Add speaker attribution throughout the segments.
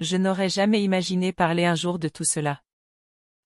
Speaker 1: Je n'aurais jamais imaginé parler un jour de tout cela.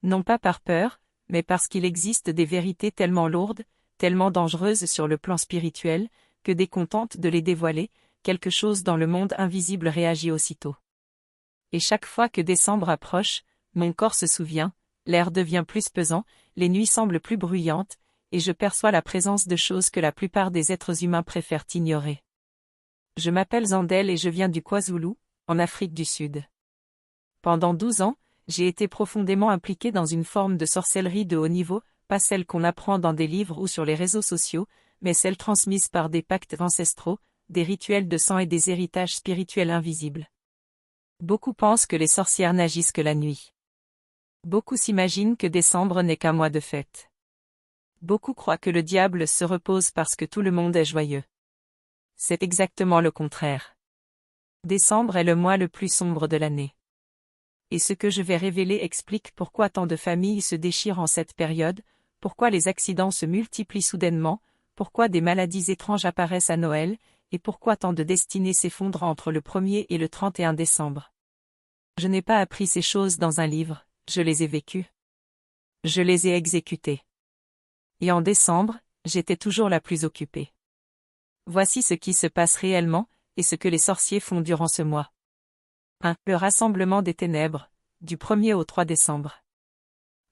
Speaker 1: Non pas par peur, mais parce qu'il existe des vérités tellement lourdes, tellement dangereuses sur le plan spirituel, que dès qu'on tente de les dévoiler, quelque chose dans le monde invisible réagit aussitôt. Et chaque fois que décembre approche, mon corps se souvient, l'air devient plus pesant, les nuits semblent plus bruyantes, et je perçois la présence de choses que la plupart des êtres humains préfèrent ignorer. Je m'appelle Zandel et je viens du KwaZulu, en Afrique du Sud. Pendant 12 ans, j'ai été profondément impliqué dans une forme de sorcellerie de haut niveau, pas celle qu'on apprend dans des livres ou sur les réseaux sociaux, mais celle transmise par des pactes ancestraux, des rituels de sang et des héritages spirituels invisibles. Beaucoup pensent que les sorcières n'agissent que la nuit. Beaucoup s'imaginent que décembre n'est qu'un mois de fête. Beaucoup croient que le diable se repose parce que tout le monde est joyeux. C'est exactement le contraire. Décembre est le mois le plus sombre de l'année. Et ce que je vais révéler explique pourquoi tant de familles se déchirent en cette période, pourquoi les accidents se multiplient soudainement, pourquoi des maladies étranges apparaissent à Noël, et pourquoi tant de destinées s'effondrent entre le 1er et le 31 décembre. Je n'ai pas appris ces choses dans un livre, je les ai vécues. Je les ai exécutées. Et en décembre, j'étais toujours la plus occupée. Voici ce qui se passe réellement, et ce que les sorciers font durant ce mois. 1. Le rassemblement des ténèbres, du 1er au 3 décembre.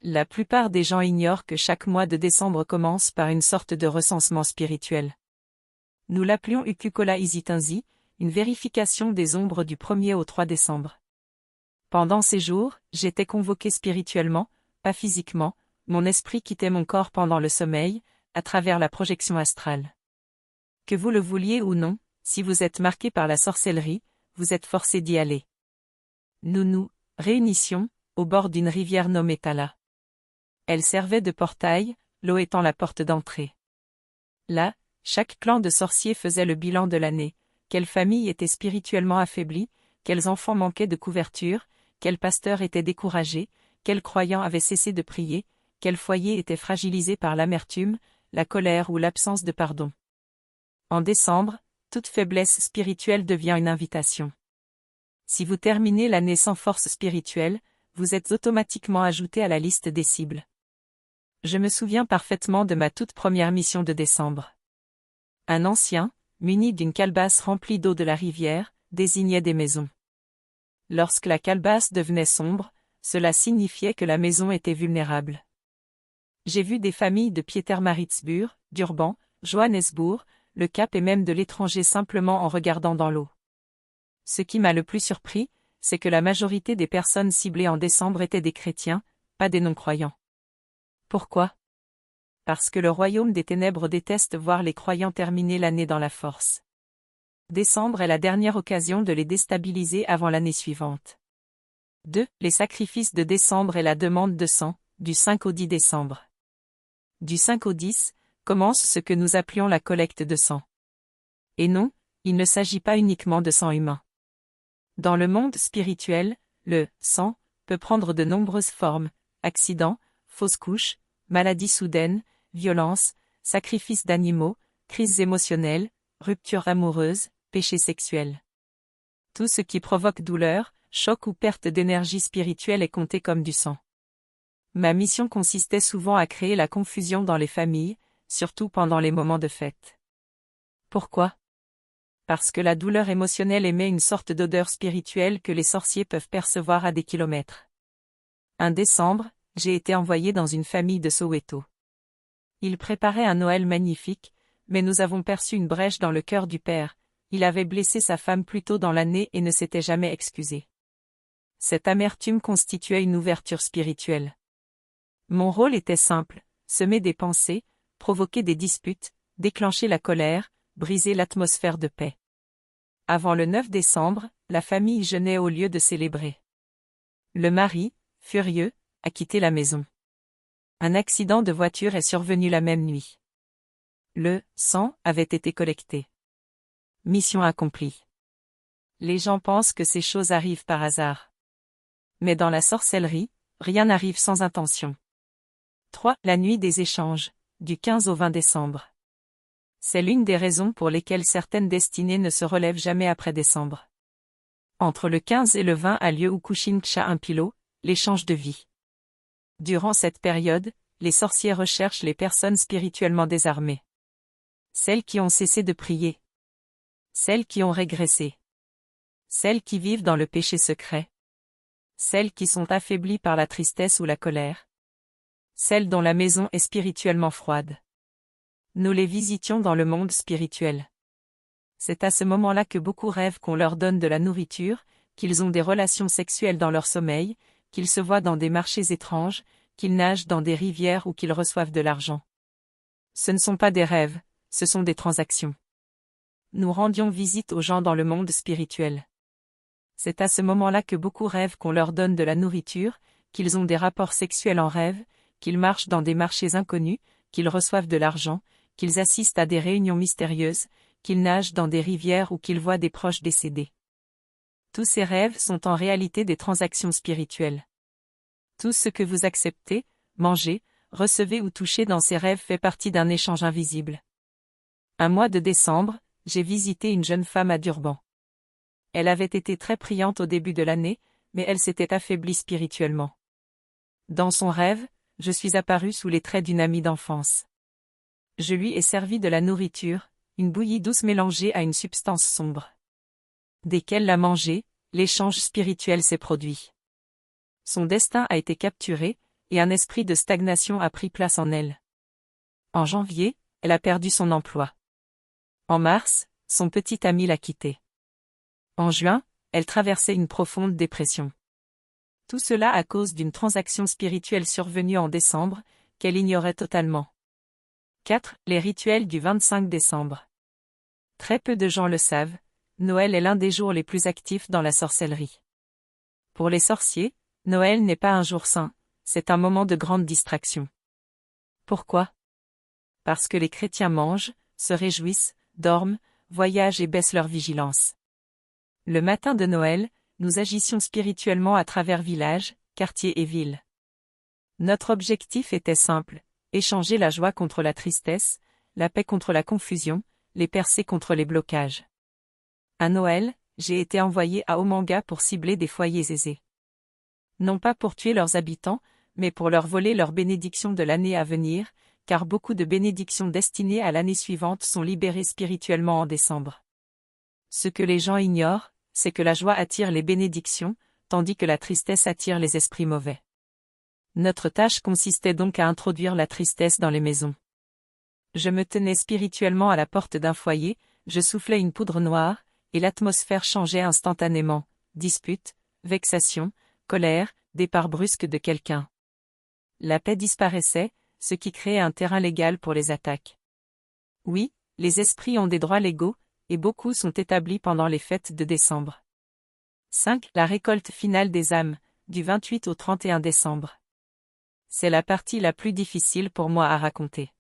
Speaker 1: La plupart des gens ignorent que chaque mois de décembre commence par une sorte de recensement spirituel. Nous l'appelions Ukukola Isitanzi, une vérification des ombres du 1er au 3 décembre. Pendant ces jours, j'étais convoqué spirituellement, pas physiquement, mon esprit quittait mon corps pendant le sommeil, à travers la projection astrale. Que vous le vouliez ou non, si vous êtes marqué par la sorcellerie, vous êtes forcé d'y aller. Nous nous réunissions, au bord d'une rivière nommée Tala. Elle servait de portail, l'eau étant la porte d'entrée. Là, chaque clan de sorciers faisait le bilan de l'année, quelle famille était spirituellement affaiblie, quels enfants manquaient de couverture, quel pasteur était découragé, quel croyant avait cessé de prier, quel foyer était fragilisé par l'amertume, la colère ou l'absence de pardon. En décembre, toute faiblesse spirituelle devient une invitation. Si vous terminez l'année sans force spirituelle, vous êtes automatiquement ajouté à la liste des cibles. Je me souviens parfaitement de ma toute première mission de décembre. Un ancien, muni d'une calebasse remplie d'eau de la rivière, désignait des maisons. Lorsque la calebasse devenait sombre, cela signifiait que la maison était vulnérable. J'ai vu des familles de Pietermaritzburg, Durban, Johannesburg, le Cap et même de l'étranger simplement en regardant dans l'eau. Ce qui m'a le plus surpris, c'est que la majorité des personnes ciblées en décembre étaient des chrétiens, pas des non-croyants. Pourquoi? Parce que le royaume des ténèbres déteste voir les croyants terminer l'année dans la force. Décembre est la dernière occasion de les déstabiliser avant l'année suivante. 2. Les sacrifices de décembre et la demande de sang, du 5 au 10 décembre. Du 5 au 10, commence ce que nous appelions la collecte de sang. Et non, il ne s'agit pas uniquement de sang humain. Dans le monde spirituel, le sang peut prendre de nombreuses formes, accidents, fausses couches, maladies soudaines, violences, sacrifices d'animaux, crises émotionnelles, ruptures amoureuses, péchés sexuels. Tout ce qui provoque douleur, choc ou perte d'énergie spirituelle est compté comme du sang. Ma mission consistait souvent à créer la confusion dans les familles, surtout pendant les moments de fête. Pourquoi? Parce que la douleur émotionnelle émet une sorte d'odeur spirituelle que les sorciers peuvent percevoir à des kilomètres. Un décembre, j'ai été envoyé dans une famille de Soweto. Ils préparaient un Noël magnifique, mais nous avons perçu une brèche dans le cœur du père. Il avait blessé sa femme plus tôt dans l'année et ne s'était jamais excusé. Cette amertume constituait une ouverture spirituelle. Mon rôle était simple, semer des pensées, provoquer des disputes, déclencher la colère, briser l'atmosphère de paix. Avant le 9 décembre, la famille jeûnait au lieu de célébrer. Le mari, furieux, a quitté la maison. Un accident de voiture est survenu la même nuit. Le sang avait été collecté. Mission accomplie. Les gens pensent que ces choses arrivent par hasard. Mais dans la sorcellerie, rien n'arrive sans intention. 3. La nuit des échanges, du 15 au 20 décembre. C'est l'une des raisons pour lesquelles certaines destinées ne se relèvent jamais après décembre. Entre le 15 et le 20 a lieu Ukushin Cha Impilo, l'échange de vie. Durant cette période, les sorciers recherchent les personnes spirituellement désarmées. Celles qui ont cessé de prier. Celles qui ont régressé. Celles qui vivent dans le péché secret. Celles qui sont affaiblies par la tristesse ou la colère. Celles dont la maison est spirituellement froide. Nous les visitions dans le monde spirituel. C'est à ce moment-là que beaucoup rêvent qu'on leur donne de la nourriture, qu'ils ont des relations sexuelles dans leur sommeil, qu'ils se voient dans des marchés étranges, qu'ils nagent dans des rivières ou qu'ils reçoivent de l'argent. Ce ne sont pas des rêves, ce sont des transactions. Nous rendions visite aux gens dans le monde spirituel. C'est à ce moment-là que beaucoup rêvent qu'on leur donne de la nourriture, qu'ils ont des rapports sexuels en rêve, qu'ils marchent dans des marchés inconnus, qu'ils reçoivent de l'argent, qu'ils assistent à des réunions mystérieuses, qu'ils nagent dans des rivières ou qu'ils voient des proches décédés. Tous ces rêves sont en réalité des transactions spirituelles. Tout ce que vous acceptez, mangez, recevez ou touchez dans ces rêves fait partie d'un échange invisible. Un mois de décembre, j'ai visité une jeune femme à Durban. Elle avait été très priante au début de l'année, mais elle s'était affaiblie spirituellement. Dans son rêve, je suis apparu sous les traits d'une amie d'enfance. Je lui ai servi de la nourriture, une bouillie douce mélangée à une substance sombre. Dès qu'elle l'a mangée, l'échange spirituel s'est produit. Son destin a été capturé, et un esprit de stagnation a pris place en elle. En janvier, elle a perdu son emploi. En mars, son petit ami l'a quittée. En juin, elle traversait une profonde dépression. Tout cela à cause d'une transaction spirituelle survenue en décembre, qu'elle ignorait totalement. 4. Les rituels du 25 décembre. Très peu de gens le savent, Noël est l'un des jours les plus actifs dans la sorcellerie. Pour les sorciers, Noël n'est pas un jour saint, c'est un moment de grande distraction. Pourquoi? Parce que les chrétiens mangent, se réjouissent, dorment, voyagent et baissent leur vigilance. Le matin de Noël, nous agissions spirituellement à travers villages, quartiers et villes. Notre objectif était simple, échanger la joie contre la tristesse, la paix contre la confusion, les percées contre les blocages. À Noël, j'ai été envoyé à Omanga pour cibler des foyers aisés. Non pas pour tuer leurs habitants, mais pour leur voler leurs bénédictions de l'année à venir, car beaucoup de bénédictions destinées à l'année suivante sont libérées spirituellement en décembre. Ce que les gens ignorent, c'est que la joie attire les bénédictions, tandis que la tristesse attire les esprits mauvais. Notre tâche consistait donc à introduire la tristesse dans les maisons. Je me tenais spirituellement à la porte d'un foyer, je soufflais une poudre noire, et l'atmosphère changeait instantanément, dispute, vexation, colère, départ brusque de quelqu'un. La paix disparaissait, ce qui créait un terrain légal pour les attaques. Oui, les esprits ont des droits légaux, et beaucoup sont établis pendant les fêtes de décembre. 5. La récolte finale des âmes, du 28 au 31 décembre. C'est la partie la plus difficile pour moi à raconter.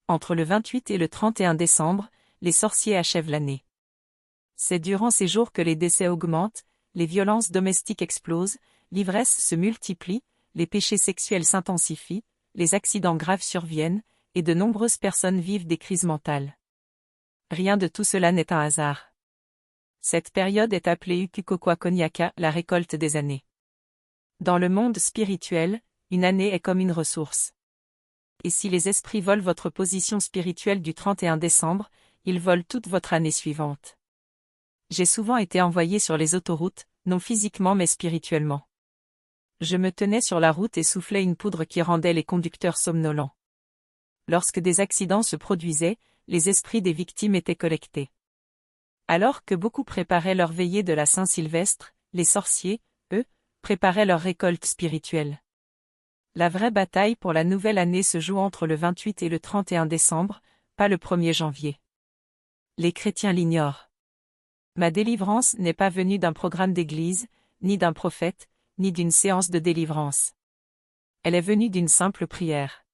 Speaker 1: Entre le 28 et le 31 décembre, les sorciers achèvent l'année. C'est durant ces jours que les décès augmentent, les violences domestiques explosent, l'ivresse se multiplie, les péchés sexuels s'intensifient, les accidents graves surviennent, et de nombreuses personnes vivent des crises mentales. Rien de tout cela n'est un hasard. Cette période est appelée Ukukokwa Konyaka, la récolte des années. Dans le monde spirituel, une année est comme une ressource. Et si les esprits volent votre position spirituelle du 31 décembre, ils volent toute votre année suivante. J'ai souvent été envoyé sur les autoroutes, non physiquement mais spirituellement. Je me tenais sur la route et soufflais une poudre qui rendait les conducteurs somnolents. Lorsque des accidents se produisaient, les esprits des victimes étaient collectés. Alors que beaucoup préparaient leur veillée de la Saint-Sylvestre, les sorciers, eux, préparaient leur récolte spirituelle. La vraie bataille pour la nouvelle année se joue entre le 28 et le 31 décembre, pas le 1er janvier. Les chrétiens l'ignorent. Ma délivrance n'est pas venue d'un programme d'église, ni d'un prophète, ni d'une séance de délivrance. Elle est venue d'une simple prière.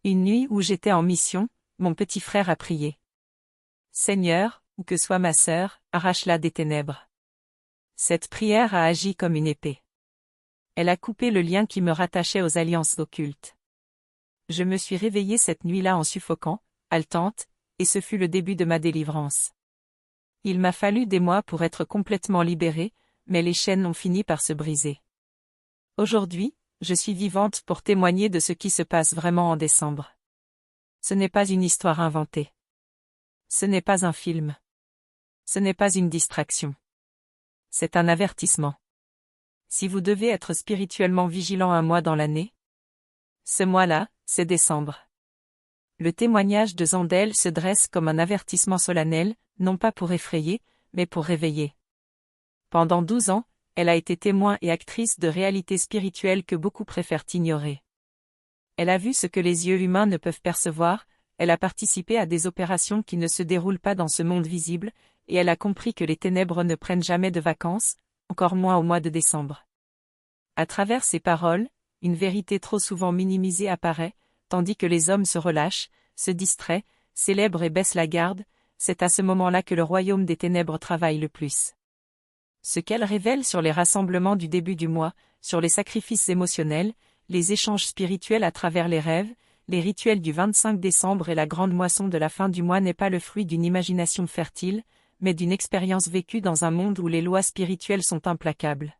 Speaker 1: Une nuit où j'étais en mission, mon petit frère a prié. Seigneur, où que soit ma sœur, arrache-la des ténèbres. Cette prière a agi comme une épée. Elle a coupé le lien qui me rattachait aux alliances occultes. Je me suis réveillée cette nuit-là en suffoquant, haletante, et ce fut le début de ma délivrance. Il m'a fallu des mois pour être complètement libérée, mais les chaînes ont fini par se briser. Aujourd'hui, je suis vivante pour témoigner de ce qui se passe vraiment en décembre. Ce n'est pas une histoire inventée. Ce n'est pas un film. Ce n'est pas une distraction. C'est un avertissement. Si vous devez être spirituellement vigilant un mois dans l'année, ce mois-là, c'est décembre. Le témoignage de Zandel se dresse comme un avertissement solennel, non pas pour effrayer, mais pour réveiller. Pendant 12 ans, elle a été témoin et actrice de réalités spirituelles que beaucoup préfèrent ignorer. Elle a vu ce que les yeux humains ne peuvent percevoir, elle a participé à des opérations qui ne se déroulent pas dans ce monde visible, et elle a compris que les ténèbres ne prennent jamais de vacances, encore moins au mois de décembre. À travers ses paroles, une vérité trop souvent minimisée apparaît, tandis que les hommes se relâchent, se distraient, célèbrent et baissent la garde, c'est à ce moment-là que le royaume des ténèbres travaille le plus. Ce qu'elle révèle sur les rassemblements du début du mois, sur les sacrifices émotionnels, les échanges spirituels à travers les rêves, les rituels du 25 décembre et la grande moisson de la fin du mois n'est pas le fruit d'une imagination fertile, mais d'une expérience vécue dans un monde où les lois spirituelles sont implacables.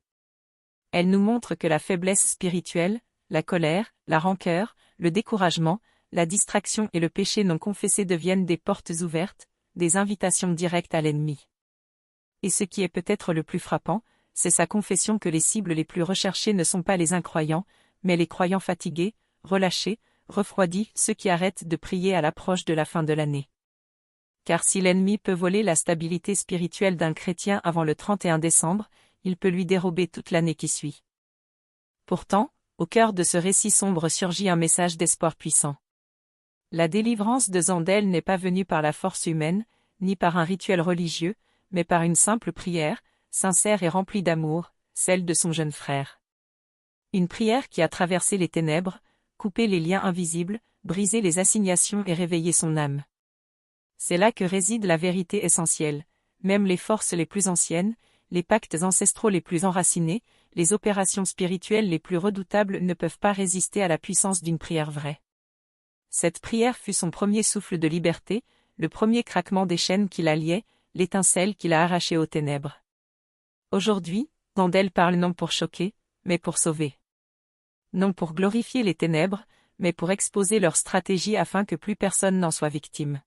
Speaker 1: Elle nous montre que la faiblesse spirituelle, la colère, la rancœur, le découragement, la distraction et le péché non confessé deviennent des portes ouvertes, des invitations directes à l'ennemi. Et ce qui est peut-être le plus frappant, c'est sa confession que les cibles les plus recherchées ne sont pas les incroyants, mais les croyants fatigués, relâchés, refroidis, ceux qui arrêtent de prier à l'approche de la fin de l'année. Car si l'ennemi peut voler la stabilité spirituelle d'un chrétien avant le 31 décembre, il peut lui dérober toute l'année qui suit. Pourtant, au cœur de ce récit sombre surgit un message d'espoir puissant. La délivrance de Zandel n'est pas venue par la force humaine, ni par un rituel religieux, mais par une simple prière, sincère et remplie d'amour, celle de son jeune frère. Une prière qui a traversé les ténèbres, coupé les liens invisibles, brisé les assignations et réveillé son âme. C'est là que réside la vérité essentielle, même les forces les plus anciennes, les pactes ancestraux les plus enracinés, les opérations spirituelles les plus redoutables ne peuvent pas résister à la puissance d'une prière vraie. Cette prière fut son premier souffle de liberté, le premier craquement des chaînes qui la liaient, l'étincelle qui l'a arrachée aux ténèbres. Aujourd'hui, Zandel parle non pour choquer, mais pour sauver. Non pour glorifier les ténèbres, mais pour exposer leur stratégie afin que plus personne n'en soit victime.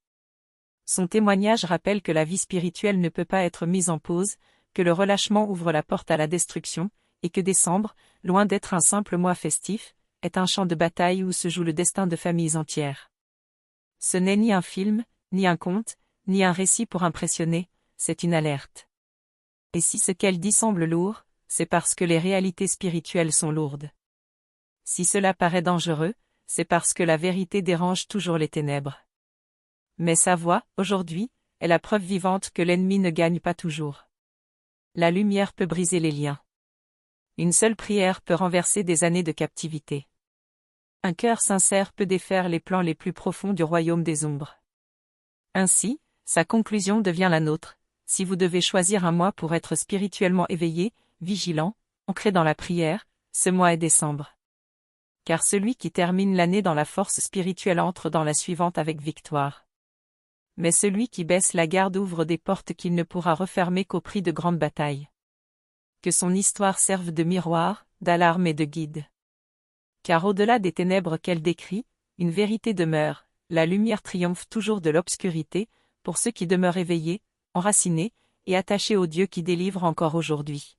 Speaker 1: Son témoignage rappelle que la vie spirituelle ne peut pas être mise en pause, que le relâchement ouvre la porte à la destruction, et que décembre, loin d'être un simple mois festif, est un champ de bataille où se joue le destin de familles entières. Ce n'est ni un film, ni un conte, ni un récit pour impressionner, c'est une alerte. Et si ce qu'elle dit semble lourd, c'est parce que les réalités spirituelles sont lourdes. Si cela paraît dangereux, c'est parce que la vérité dérange toujours les ténèbres. Mais sa voix, aujourd'hui, est la preuve vivante que l'ennemi ne gagne pas toujours. La lumière peut briser les liens. Une seule prière peut renverser des années de captivité. Un cœur sincère peut défaire les plans les plus profonds du royaume des ombres. Ainsi, sa conclusion devient la nôtre. Si vous devez choisir un mois pour être spirituellement éveillé, vigilant, ancré dans la prière, ce mois est décembre. Car celui qui termine l'année dans la force spirituelle entre dans la suivante avec victoire. Mais celui qui baisse la garde ouvre des portes qu'il ne pourra refermer qu'au prix de grandes batailles. Que son histoire serve de miroir, d'alarme et de guide. Car au-delà des ténèbres qu'elle décrit, une vérité demeure, la lumière triomphe toujours de l'obscurité, pour ceux qui demeurent éveillés, enracinés, et attachés au Dieu qui délivre encore aujourd'hui.